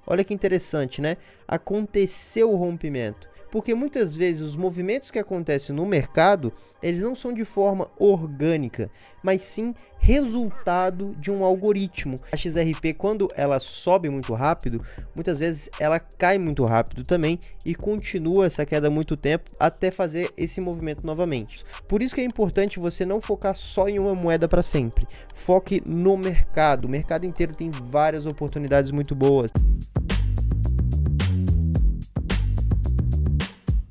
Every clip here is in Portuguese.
olha que interessante, né? Aconteceu o rompimento. Porque muitas vezes os movimentos que acontecem no mercado, eles não são de forma orgânica, mas sim resultado de um algoritmo. A XRP, quando ela sobe muito rápido, muitas vezes ela cai muito rápido também e continua essa queda muito tempo até fazer esse movimento novamente. Por isso que é importante você não focar só em uma moeda para sempre. Foque no mercado. O mercado inteiro tem várias oportunidades muito boas.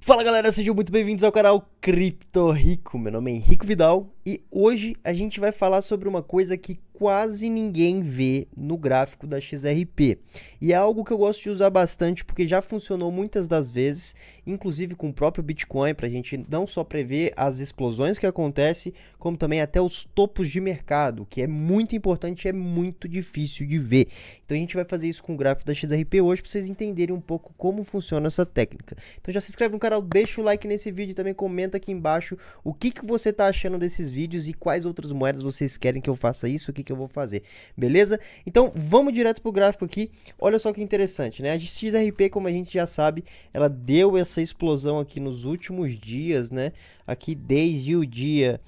Fala galera, sejam muito bem-vindos ao canal Cripto Rico. Meu nome é Henrique Vidal e hoje a gente vai falar sobre uma coisa que quase ninguém vê no gráfico da XRP. E é algo que eu gosto de usar bastante porque já funcionou muitas das vezes, inclusive com o próprio Bitcoin, para a gente não só prever as explosões que acontecem, como também até os topos de mercado, que é muito importante e é muito difícil de ver. Então a gente vai fazer isso com o gráfico da XRP hoje para vocês entenderem um pouco como funciona essa técnica. Então já se inscreve no canal, deixa o like nesse vídeo e também comenta aqui embaixo o que você está achando desses vídeos e quais outras moedas vocês querem que eu faça isso, o que eu vou fazer, beleza? Então vamos direto pro gráfico aqui. Olha só que interessante, né? A XRP, como a gente já sabe, ela deu essa explosão aqui nos últimos dias, né? Aqui desde o dia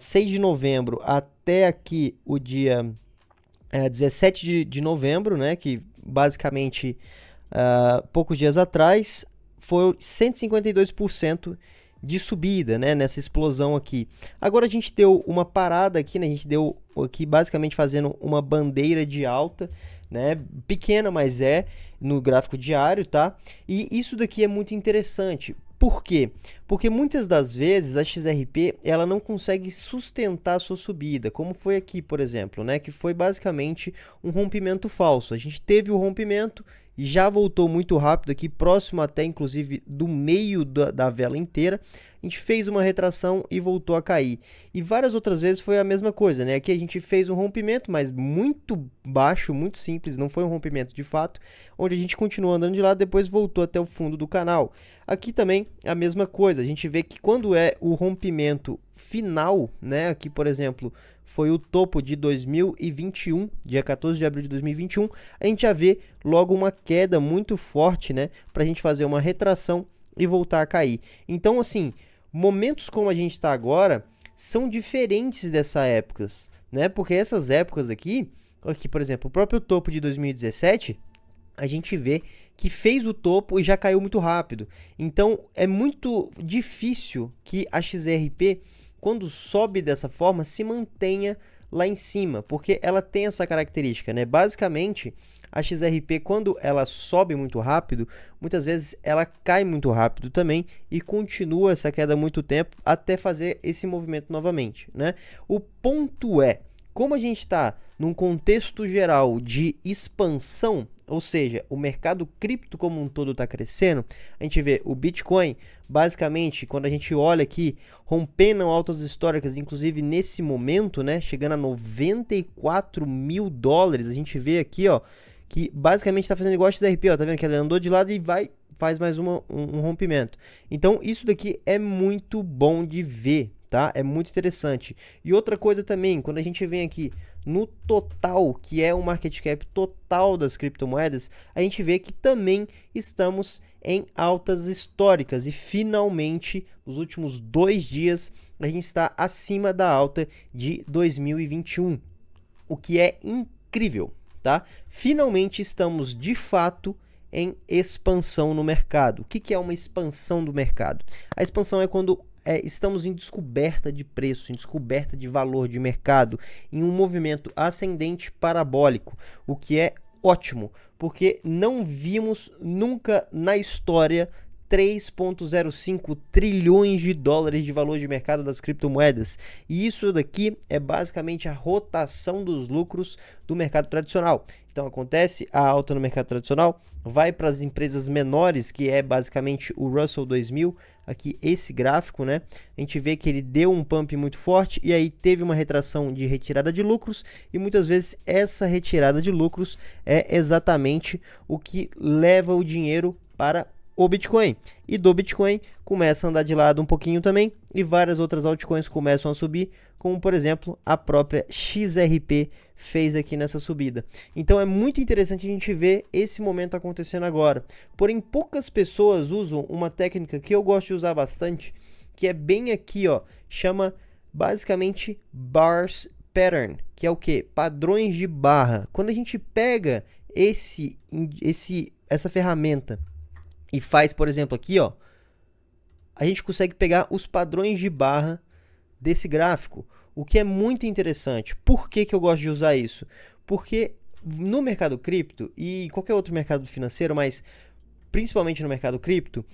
6 de novembro até aqui o dia 17 de novembro, né? Que basicamente poucos dias atrás foi 152% de subida, né, nessa explosão aqui. Agora a gente deu uma parada aqui, né, a gente deu aqui basicamente fazendo uma bandeira de alta, né, pequena, mas é no gráfico diário, tá? E isso daqui é muito interessante. Por quê? Porque muitas das vezes a XRP ela não consegue sustentar a sua subida, como foi aqui, por exemplo, né, que foi basicamente um rompimento falso. A gente teve o rompimento e já voltou muito rápido aqui, próximo até inclusive do meio da vela inteira. A gente fez uma retração e voltou a cair. E várias outras vezes foi a mesma coisa, né? Aqui a gente fez um rompimento, mas muito baixo, muito simples, não foi um rompimento de fato, onde a gente continuou andando de lado, depois voltou até o fundo do canal. Aqui também a mesma coisa, a gente vê que quando é o rompimento final, né? Aqui, por exemplo, foi o topo de 2021, dia 14 de abril de 2021, a gente já vê logo uma queda muito forte, né? Para a gente fazer uma retração e voltar a cair. Então, assim, momentos como a gente está agora são diferentes dessas épocas, né? Porque essas épocas aqui, por exemplo, o próprio topo de 2017, a gente vê que fez o topo e já caiu muito rápido. Então, é muito difícil que a XRP, quando sobe dessa forma, se mantenha lá em cima, porque ela tem essa característica, né? Basicamente, a XRP, quando ela sobe muito rápido, muitas vezes ela cai muito rápido também e continua essa queda muito tempo até fazer esse movimento novamente, né? O ponto é, como a gente está num contexto geral de expansão, ou seja, o mercado cripto como um todo está crescendo, a gente vê o Bitcoin, basicamente, quando a gente olha aqui, rompendo altas históricas, inclusive nesse momento, né, chegando a 94 mil dólares, a gente vê aqui, ó, que basicamente está fazendo igual a XRP, ó, tá vendo que ela andou de lado e faz mais um rompimento. Então, isso daqui é muito bom de ver, tá? É muito interessante. E outra coisa também, quando a gente vem aqui no total, que é o market cap total das criptomoedas, a gente vê que também estamos em altas históricas e finalmente, nos últimos 2 dias, a gente está acima da alta de 2021, o que é incrível, tá? Finalmente estamos de fato em expansão no mercado. O que é uma expansão do mercado? A expansão é quando estamos em descoberta de preço, em descoberta de valor de mercado, em um movimento ascendente parabólico, o que é ótimo, porque não vimos nunca na história 3,05 trilhões de dólares de valor de mercado das criptomoedas. E isso daqui é basicamente a rotação dos lucros do mercado tradicional. Então acontece a alta no mercado tradicional, vai para as empresas menores, que é basicamente o Russell 2000, aqui esse gráfico, né? A gente vê que ele deu um pump muito forte e aí teve uma retração de retirada de lucros e muitas vezes essa retirada de lucros é exatamente o que leva o dinheiro para o Bitcoin. E do Bitcoin começa a andar de lado um pouquinho também e várias outras altcoins começam a subir, como por exemplo a própria XRP fez aqui nessa subida. Então é muito interessante a gente ver esse momento acontecendo agora. Porém, poucas pessoas usam uma técnica que eu gosto de usar bastante, que é bem aqui, ó, chama basicamente Bars Pattern, que é o que? Padrões de barra. Quando a gente pega essa ferramenta e faz, por exemplo, aqui, ó, a gente consegue pegar os padrões de barra desse gráfico, o que é muito interessante. Por que que eu gosto de usar isso? Porque no mercado cripto e qualquer outro mercado financeiro, mas principalmente no mercado cripto,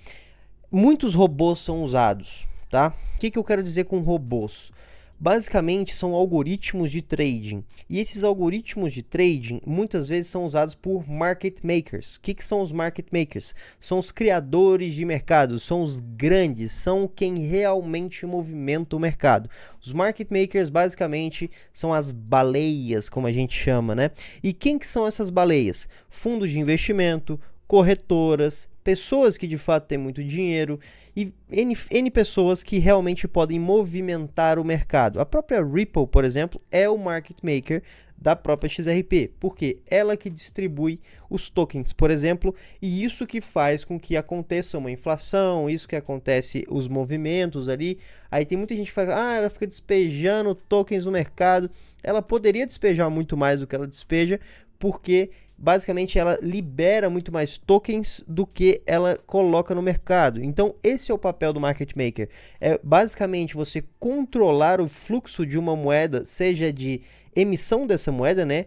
muitos robôs são usados, tá? O que que eu quero dizer com robôs? Basicamente são algoritmos de trading, e esses algoritmos de trading muitas vezes são usados por market makers. O que são os market makers? São os criadores de mercado, são os grandes, são quem realmente movimenta o mercado. Os market makers basicamente são as baleias, como a gente chama, né? E quem que são essas baleias? Fundos de investimento, corretoras, pessoas que de fato têm muito dinheiro e N pessoas que realmente podem movimentar o mercado. A própria Ripple, por exemplo, é o market maker da própria XRP, porque ela que distribui os tokens, por exemplo, e isso que faz com que aconteça uma inflação, isso que acontece os movimentos ali. Aí tem muita gente que fala, ela fica despejando tokens no mercado. Ela poderia despejar muito mais do que ela despeja, porque basicamente ela libera muito mais tokens do que ela coloca no mercado. Então esse é o papel do market maker, é basicamente você controlar o fluxo de uma moeda, seja de emissão dessa moeda, né,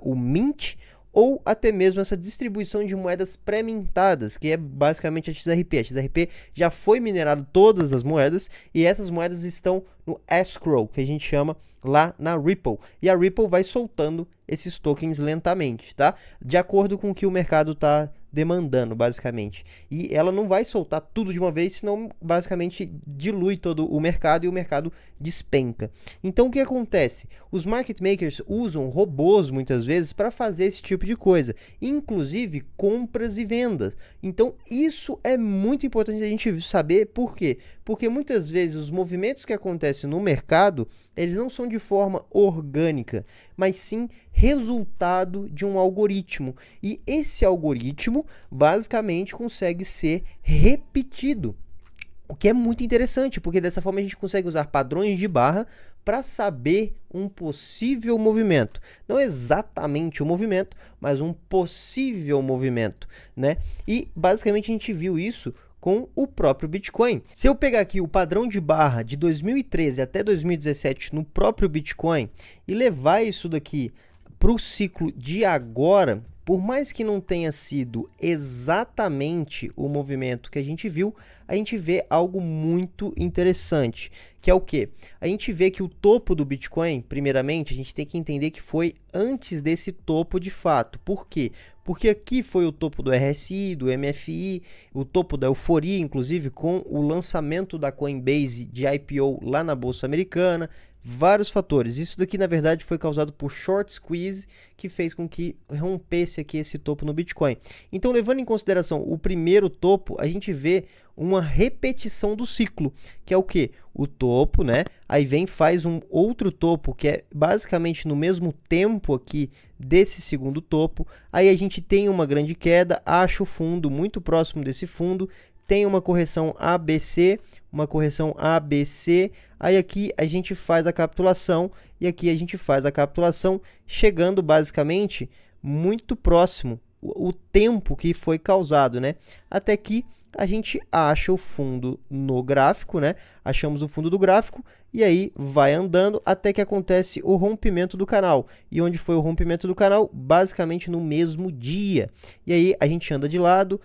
o mint, ou até mesmo essa distribuição de moedas pré-mintadas, que é basicamente a XRP. A XRP já foi minerado todas as moedas e essas moedas estão no escrow, que a gente chama lá na Ripple. E a Ripple vai soltando esses tokens lentamente, tá? De acordo com o que o mercado está demandando, basicamente. E ela não vai soltar tudo de uma vez, senão basicamente dilui todo o mercado e o mercado despenca. Então o que acontece? Os market makers usam robôs muitas vezes para fazer esse tipo de coisa, inclusive compras e vendas. Então isso é muito importante a gente saber. Por quê? Porque muitas vezes os movimentos que acontecem no mercado, eles não são de forma orgânica, mas sim resultado de um algoritmo. E esse algoritmo basicamente consegue ser repetido, o que é muito interessante, porque dessa forma a gente consegue usar padrões de barra para saber um possível movimento. Não exatamente o movimento, mas um possível movimento, né? E basicamente a gente viu isso com o próprio Bitcoin. Se eu pegar aqui o padrão de barra de 2013 até 2017 no próprio Bitcoin e levar isso daqui para o ciclo de agora, por mais que não tenha sido exatamente o movimento que a gente viu, a gente vê algo muito interessante, que é o quê? A gente vê que o topo do Bitcoin, primeiramente, a gente tem que entender que foi antes desse topo de fato. Por quê? Porque aqui foi o topo do RSI, do MFI, o topo da euforia, inclusive com o lançamento da Coinbase de IPO lá na Bolsa Americana, vários fatores. Isso daqui, na verdade, foi causado por short squeeze, que fez com que rompesse aqui esse topo no Bitcoin. Então, levando em consideração o primeiro topo, a gente vê uma repetição do ciclo, que é o que? O topo, né? Aí vem, faz um outro topo, que é basicamente no mesmo tempo aqui desse segundo topo. Aí a gente tem uma grande queda, acha o fundo muito próximo desse fundo, tem uma correção ABC, aí aqui a gente faz a capitulação, e aqui a gente faz a capitulação, chegando basicamente muito próximo o tempo que foi causado, né? Até que a gente acha o fundo no gráfico, né? Achamos o fundo do gráfico e aí vai andando até que acontece o rompimento do canal. E onde foi o rompimento do canal? Basicamente no mesmo dia. E aí a gente anda de lado,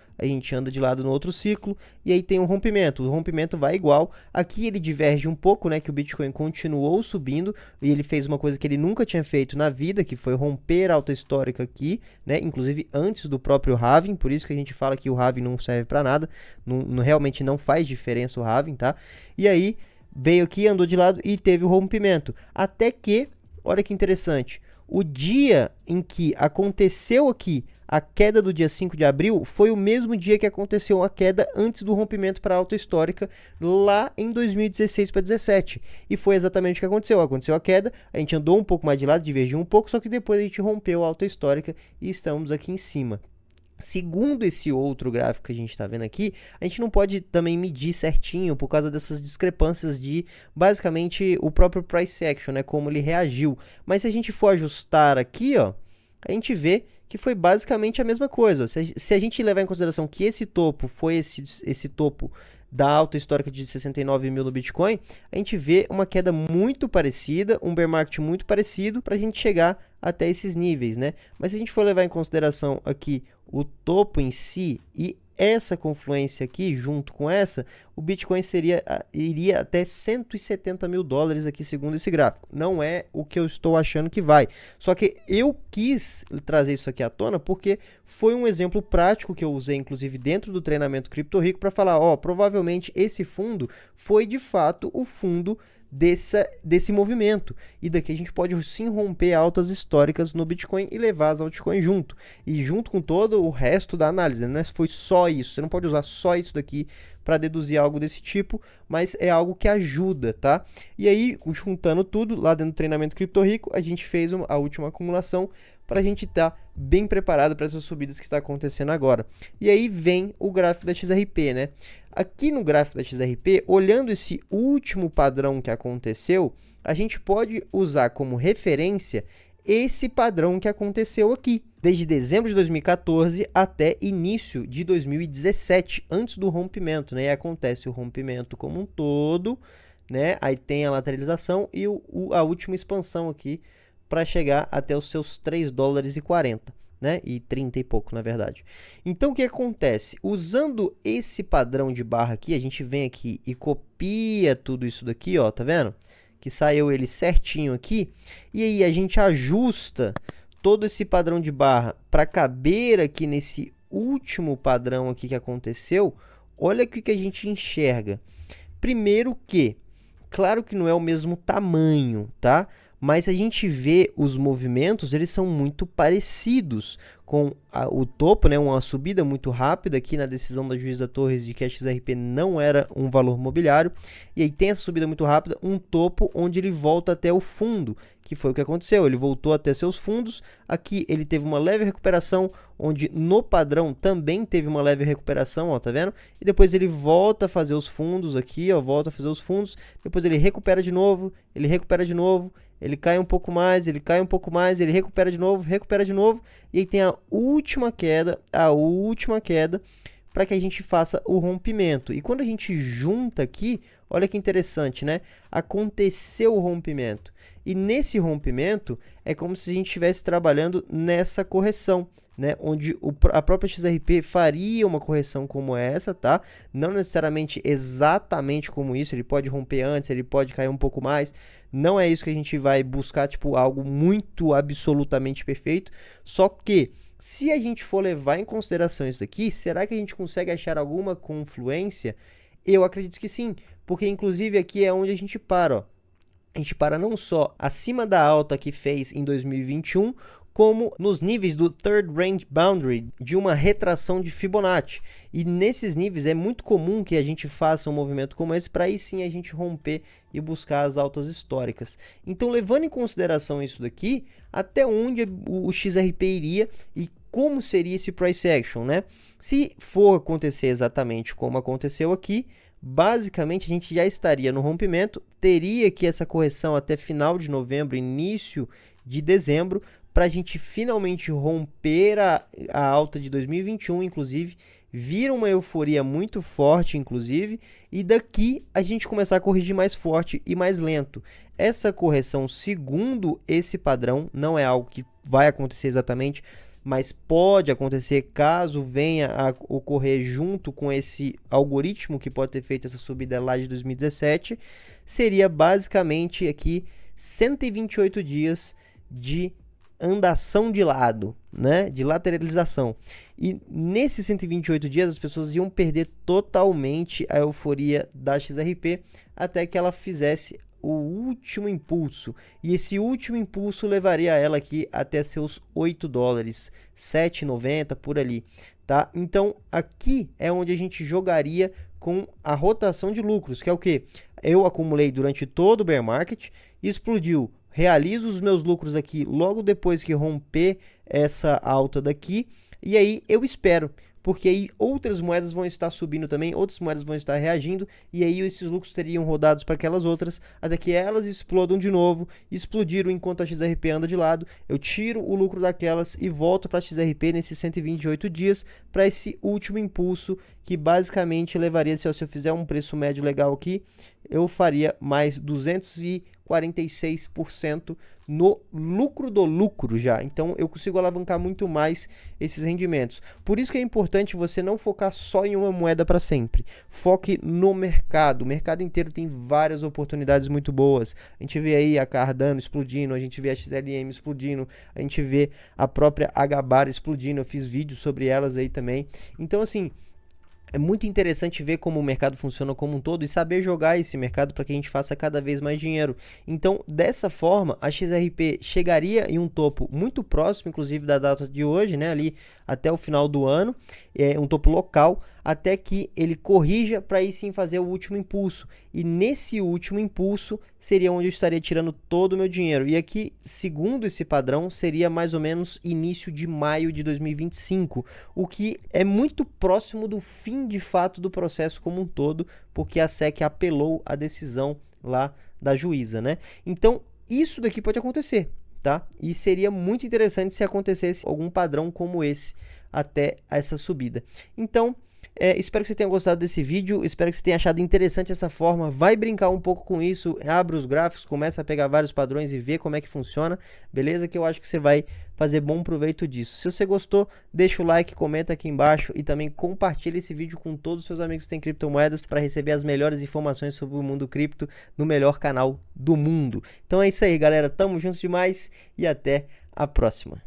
no outro ciclo e aí tem um rompimento. O rompimento vai igual. Aqui ele diverge um pouco, né? Que o Bitcoin continuou subindo e ele fez uma coisa que ele nunca tinha feito na vida, que foi romper a alta histórica aqui, né? Inclusive antes do próprio halving, por isso que a gente fala que o halving não serve para nada. Realmente não faz diferença o halving, tá? E aí veio aqui, andou de lado e teve o rompimento. Até que, olha que interessante, O dia em que aconteceu aqui a queda do dia 5 de abril foi o mesmo dia que aconteceu a queda antes do rompimento para a alta histórica lá em 2016 para 2017. E foi exatamente o que aconteceu. Aconteceu a queda, a gente andou um pouco mais de lado, divergiu um pouco, só que depois a gente rompeu a alta histórica e estamos aqui em cima. Segundo esse outro gráfico que a gente está vendo aqui, a gente não pode também medir certinho por causa dessas discrepâncias de, basicamente, o próprio price action, né, como ele reagiu. Mas se a gente for ajustar aqui, ó, a gente vê que foi basicamente a mesma coisa. Se a gente levar em consideração que esse topo foi esse topo da alta histórica de 69 mil no Bitcoin, a gente vê uma queda muito parecida, um bear market muito parecido para a gente chegar até esses níveis, né? Mas se a gente for levar em consideração aqui o topo em si e essa confluência aqui, junto com essa, o Bitcoin iria até 170 mil dólares aqui, segundo esse gráfico. Não é o que eu estou achando que vai. Só que eu quis trazer isso aqui à tona porque foi um exemplo prático que eu usei, inclusive, dentro do treinamento Cripto Rico para falar, ó, provavelmente esse fundo foi, de fato, o fundo desse movimento. E daqui a gente pode sim romper altas históricas no Bitcoin e levar as altcoins junto. E junto com todo o resto da análise, né? Não foi só isso. Você não pode usar só isso daqui para deduzir algo desse tipo, mas é algo que ajuda, tá? E aí, juntando tudo, lá dentro do treinamento Cripto Rico, a gente fez a última acumulação para a gente estar bem preparado para essas subidas que está acontecendo agora. E aí vem o gráfico da XRP, né? Aqui no gráfico da XRP, olhando esse último padrão que aconteceu, a gente pode usar como referência esse padrão que aconteceu aqui, desde dezembro de 2014 até início de 2017, antes do rompimento, né? E acontece o rompimento como um todo, né? Aí tem a lateralização e a última expansão aqui para chegar até os seus 3 dólares e 40. Né? E 30 e pouco, na verdade. Então, o que acontece? Usando esse padrão de barra aqui, a gente vem aqui e copia tudo isso daqui, ó, tá vendo? Que saiu ele certinho aqui. E aí, a gente ajusta todo esse padrão de barra para caber aqui nesse último padrão aqui que aconteceu. Olha o que a gente enxerga. Primeiro que, claro que não é o mesmo tamanho, tá? Mas a gente vê os movimentos, eles são muito parecidos com o topo, né? Uma subida muito rápida aqui na decisão da juíza Torres de que a XRP não era um valor mobiliário. E aí tem essa subida muito rápida, um topo onde ele volta até o fundo, que foi o que aconteceu. Ele voltou até seus fundos, aqui ele teve uma leve recuperação, onde no padrão também teve uma leve recuperação, ó, tá vendo? E depois ele volta a fazer os fundos aqui, ó, volta a fazer os fundos, depois ele recupera de novo, ele cai um pouco mais, ele cai um pouco mais, ele recupera de novo, e aí tem a última queda para que a gente faça o rompimento. E quando a gente junta aqui, olha que interessante, né? Aconteceu o rompimento. E nesse rompimento é como se a gente estivesse trabalhando nessa correção, né? Onde a própria XRP faria uma correção como essa, tá? Não necessariamente exatamente como isso, ele pode romper antes, ele pode cair um pouco mais. Não é isso que a gente vai buscar, tipo, algo muito absolutamente perfeito. Só que, se a gente for levar em consideração isso aqui, será que a gente consegue achar alguma confluência? Eu acredito que sim, porque inclusive aqui é onde a gente para, ó. A gente para não só acima da alta que fez em 2021, como nos níveis do Third Range Boundary, de uma retração de Fibonacci. E nesses níveis é muito comum que a gente faça um movimento como esse, para aí sim a gente romper e buscar as altas históricas. Então, levando em consideração isso daqui, até onde o XRP iria e como seria esse price action, né? Se for acontecer exatamente como aconteceu aqui, basicamente a gente já estaria no rompimento, teria que essa correção até final de novembro, início de dezembro, para a gente finalmente romper a alta de 2021, inclusive, vir uma euforia muito forte, inclusive, e daqui a gente começar a corrigir mais forte e mais lento. Essa correção, segundo esse padrão, não é algo que vai acontecer exatamente, mas pode acontecer caso venha a ocorrer junto com esse algoritmo que pode ter feito essa subida lá de 2017, seria basicamente aqui 128 dias de andação de lado, né, de lateralização. E nesses 128 dias as pessoas iam perder totalmente a euforia da XRP até que ela fizesse o último impulso. E esse último impulso levaria ela aqui até seus 8 dólares, 7,90 por ali, tá? Então aqui é onde a gente jogaria com a rotação de lucros, que é o que? Eu acumulei durante todo o bear market, explodiu, realizo os meus lucros aqui logo depois que romper essa alta daqui, e aí eu espero, porque aí outras moedas vão estar subindo também, outras moedas vão estar reagindo, e aí esses lucros seriam rodados para aquelas outras, até que elas explodam de novo, explodiram enquanto a XRP anda de lado, eu tiro o lucro daquelas e volto para a XRP nesses 128 dias, para esse último impulso, que basicamente levaria, se eu fizer um preço médio legal aqui, eu faria mais 246% no lucro do lucro já. Então eu consigo alavancar muito mais esses rendimentos. Por isso que é importante você não focar só em uma moeda para sempre. Foque no mercado. O mercado inteiro tem várias oportunidades muito boas. A gente vê aí a Cardano explodindo, a gente vê a XLM explodindo, a gente vê a própria HBAR explodindo. Eu fiz vídeos sobre elas aí também. Então assim, é muito interessante ver como o mercado funciona como um todo e saber jogar esse mercado para que a gente faça cada vez mais dinheiro. Então, dessa forma, a XRP chegaria em um topo muito próximo, inclusive, da data de hoje, né? Ali até o final do ano, um topo local, até que ele corrija para aí sim fazer o último impulso. E nesse último impulso seria onde eu estaria tirando todo o meu dinheiro. E aqui, segundo esse padrão, seria mais ou menos início de maio de 2025, o que é muito próximo do fim de fato do processo como um todo, porque a SEC apelou a decisão lá da juíza, né? Então, isso daqui pode acontecer, tá? E seria muito interessante se acontecesse algum padrão como esse até essa subida. Então, espero que você tenha gostado desse vídeo, espero que você tenha achado interessante essa forma, vai brincar um pouco com isso, abre os gráficos, começa a pegar vários padrões e ver como é que funciona, beleza? Que eu acho que você vai fazer bom proveito disso. Se você gostou, deixa o like, comenta aqui embaixo e também compartilha esse vídeo com todos os seus amigos que têm criptomoedas para receber as melhores informações sobre o mundo cripto no melhor canal do mundo. Então é isso aí, galera, tamo juntos demais e até a próxima.